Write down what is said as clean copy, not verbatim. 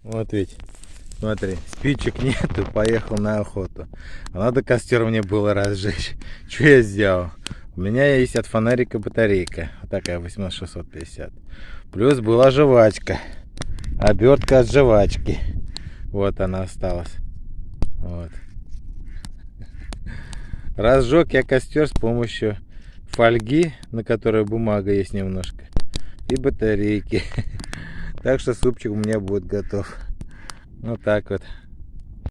Вот ведь, смотри, спичек нету, поехал на охоту. А надо костер мне было разжечь. Что я сделал? У меня есть от фонарика батарейка. Вот такая 18650. Плюс была жвачка. Обертка от жвачки. Вот она осталась. Вот. Разжег я костер с помощью фольги, на которой бумага есть немножко, и батарейки. Так что супчик у меня будет готов. Вот так вот.